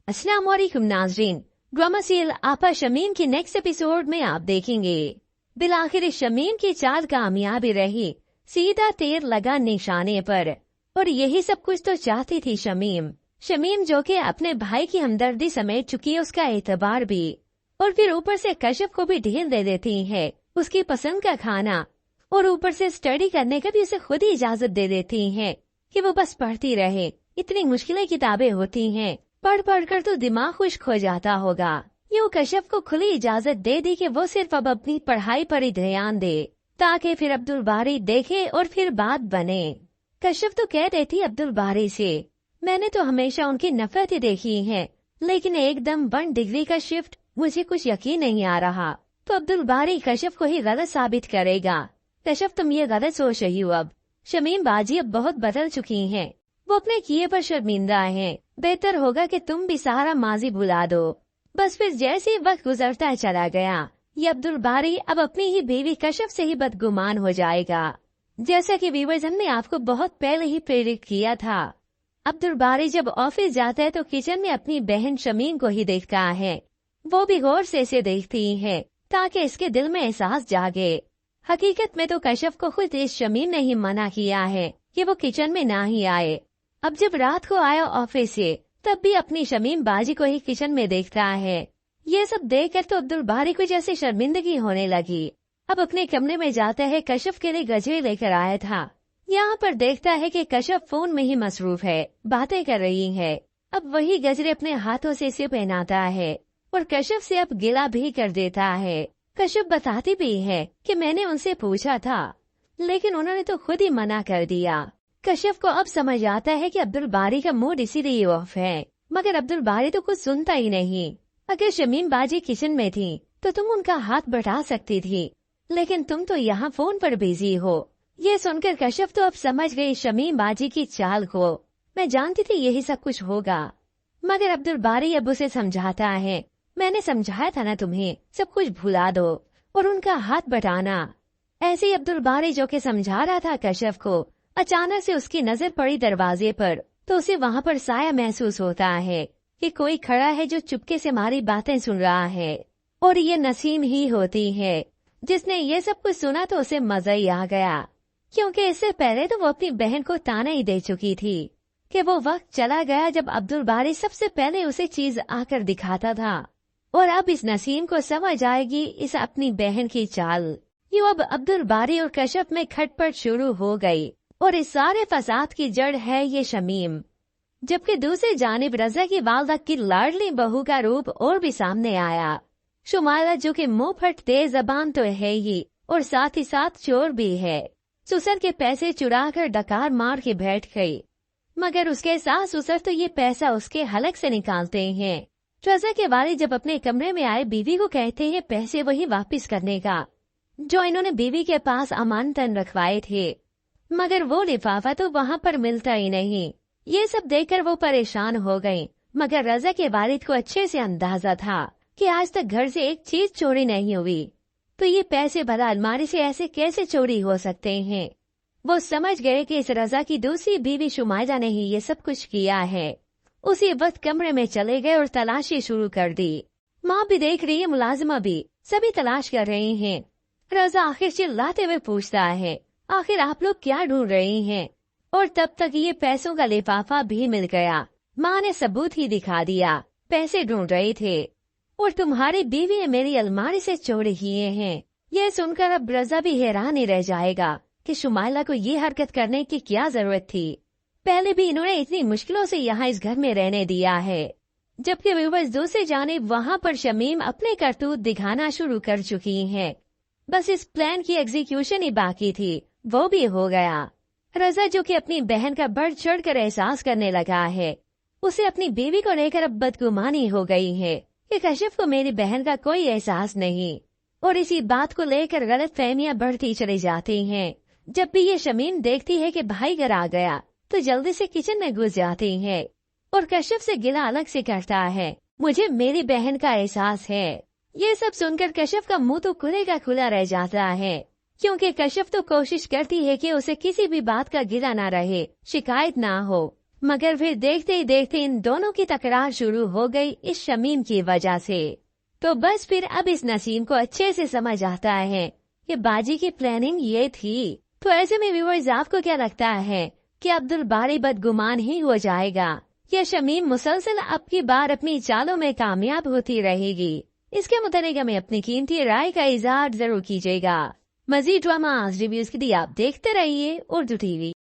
अस्सलाम वालेकुम नाजरीन। ड्रामा सीरियल आपा शमीम की नेक्स्ट एपिसोड में आप देखेंगे बिलाखिर शमीम की चाल कामयाबी रही, सीधा तीर लगा निशाने पर। और यही सब कुछ तो चाहती थी शमीम जो कि अपने भाई की हमदर्दी समेट चुकी है, उसका एतबार भी। और फिर ऊपर से कश्यप को भी ढील दे देती है उसकी पसंद का खाना, और ऊपर से स्टडी करने का भी उसे खुद ही इजाजत दे देती है कि वो बस पढ़ती रहे। इतनी मुश्किलें किताबें होती हैं, पढ़ पढ़ कर तो दिमाग खुश्क हो जाता होगा। यूँ कश्यप को खुली इजाजत दे दी कि वो सिर्फ अब अपनी पढ़ाई पर ही ध्यान दे, ताकि फिर अब्दुल बारी देखे और फिर बात बने। कश्यप तो कह देती अब्दुल बारी से, मैंने तो हमेशा उनकी नफरत ही देखी है, लेकिन एकदम 1 डिग्री का शिफ्ट मुझे कुछ यकीन नहीं आ रहा। तो अब्दुल बारी कश्यप को ही गलत साबित करेगा। कश्यप तुम ये गलत सोच रही हो, अब शमीम बाजी अब बहुत बदल चुकी हैं, वो अपने किए पर शर्मिंदा हैं। बेहतर होगा कि तुम भी सारा माजी भुला दो। बस फिर जैसे वक्त गुजरता चला गया, ये अब्दुल बारी अब अपनी ही बीवी कश्यप से ही बदगुमान हो जाएगा, जैसा कि व्यूअर्स ने आपको बहुत पहले ही प्रेरित किया था। अब्दुल बारी जब ऑफिस जाता है तो किचन में अपनी बहन शमीम को ही देखता है। वो भी गौर से इसे देखती है ताकि इसके दिल में एहसास जागे। हकीकत में तो कश्यप को खुद इस शमीम ने ही मना किया है कि वो किचन में ना ही आए। अब जब रात को आया ऑफिस से, तब भी अपनी शमीम बाजी को ही किचन में देखता है। ये सब देखकर तो अब्दुल बारी को जैसे शर्मिंदगी होने लगी। अब अपने कमरे में जाता है, कश्यप के लिए गजरे लेकर आया था। यहाँ पर देखता है कि कश्यप फोन में ही मसरूफ है, बातें कर रही है। अब वही गजरे अपने हाथों से इसे पहनाता है और कश्यप से अब गिला भी कर देता है। कश्यप बताती भी है कि मैंने उनसे पूछा था, लेकिन उन्होंने तो खुद ही मना कर दिया। कश्यप को अब समझ आता है कि अब्दुल बारी का मूड इसीलिए ऑफ है, मगर अब्दुल बारी तो कुछ सुनता ही नहीं। अगर शमीम बाजी किचन में थी तो तुम उनका हाथ बढ़ा सकती थी, लेकिन तुम तो यहाँ फोन पर बिजी हो। ये सुनकर कश्यप तो अब समझ गई शमीम बाजी की चाल को। मैं जानती थी यही सब कुछ होगा, मगर अब्दुल बारी अब उसे समझाता है, मैंने समझाया था ना तुम्हें, सब कुछ भुला दो और उनका हाथ बटाना। ऐसे ही अब्दुल बारी जो कि समझा रहा था कश्यप को, अचानक से उसकी नजर पड़ी दरवाजे पर, तो उसे वहाँ पर साया महसूस होता है कि कोई खड़ा है जो चुपके से हमारी बातें सुन रहा है। और ये नसीम ही होती है। जिसने ये सब कुछ सुना तो उसे मजा ही आ गया, क्योंकि इससे पहले तो वो अपनी बहन को ताना ही दे चुकी थी कि वो वक्त चला गया जब अब्दुल बारी सबसे पहले उसे चीज आकर दिखाता था। और अब इस नसीम को समझ आएगी इस अपनी बहन की चाल। यूँ अब अब्दुल बारी और कश्यप में खटपट शुरू हो गई, और इस सारे फसाद की जड़ है ये शमीम। जबकि दूसरी जानिब रजा की वालदा की लाडली बहू का रूप और भी सामने आया। शुमाइला जो कि मुंह फट तेज जबान तो है ही, और साथ ही साथ चोर भी है। ससुर के पैसे चुरा कर डकार मार के बैठ गई, मगर उसके सास ससुर तो ये पैसा उसके हलक से निकालते हैं। रजा के वालिद जब अपने कमरे में आए बीवी को कहते हैं पैसे वही वापिस करने का जो इन्होंने बीवी के पास अमानतन रखवाए थे, मगर वो लिफाफा तो वहाँ पर मिलता ही नहीं। ये सब देखकर वो परेशान हो गई, मगर रजा के वालिद को अच्छे से अंदाजा था कि आज तक घर से एक चीज चोरी नहीं हुई, तो ये पैसे भला अलमारी से ऐसे कैसे चोरी हो सकते हैं। वो समझ गए कि इस रजा की दूसरी बीवी शुमाइला ने ही ये सब कुछ किया है। उसी वक्त कमरे में चले गए और तलाशी शुरू कर दी। माँ भी देख रही है, मुलाजिमा भी, सभी तलाश कर रहे हैं। रजा आखिर चिल्लाते हुए पूछता है, आखिर आप लोग क्या ढूंढ रहे हैं। और तब तक ये पैसों का लिफाफा भी मिल गया। माँ ने सबूत ही दिखा दिया, पैसे ढूंढ रहे थे और तुम्हारी बीवी ने मेरी अलमारी से चोरी किए हैं। ये सुनकर अब रजा भी हैरान ही रह जाएगा कि शुमाइला को ये हरकत करने की क्या जरूरत थी। पहले भी इन्होंने इतनी मुश्किलों से यहाँ इस घर में रहने दिया है। जबकि व्यूअर्स दूसरी जानिब वहाँ पर शमीम अपने करतूत दिखाना शुरू कर चुकी है। बस इस प्लान की एग्जीक्यूशन ही बाकी थी, वो भी हो गया। रजा जो कि अपनी बहन का बढ़ चढ़ कर एहसास करने लगा है, उसे अपनी बीवी को लेकर अब बदगुमानी हो गई है कि कश्यप को मेरी बहन का कोई एहसास नहीं, और इसी बात को लेकर गलत फहमियां बढ़ती चली जाती हैं। जब भी ये शमीम देखती है कि भाई घर आ गया तो जल्दी से किचन में घुस जाती है और कश्यप से गिला अलग से करता है, मुझे मेरी बहन का एहसास है। ये सब सुनकर कश्यप का मुंह तो खुले का खुला रह जाता है, क्योंकि कश्यप तो कोशिश करती है कि उसे किसी भी बात का गिला ना रहे, शिकायत ना हो, मगर फिर देखते ही देखते इन दोनों की तकरार शुरू हो गई इस शमीम की वजह से। तो बस फिर अब इस नसीम को अच्छे से समझ आता है कि बाजी की प्लानिंग ये थी। तो ऐसे में व्यूअर्स, आपको क्या लगता है कि अब्दुल बारी बदगुमान ही हो जाएगा या शमीम मुसलसल अब की बार अपनी चालों में कामयाब होती रहेगी? इसके मुताबिक हमें अपनी कीमती राय का इजहार जरूर कीजिएगा। मजीद ड्रामा रिव्यूज के लिए आप देखते रहिए उर्दू टीवी।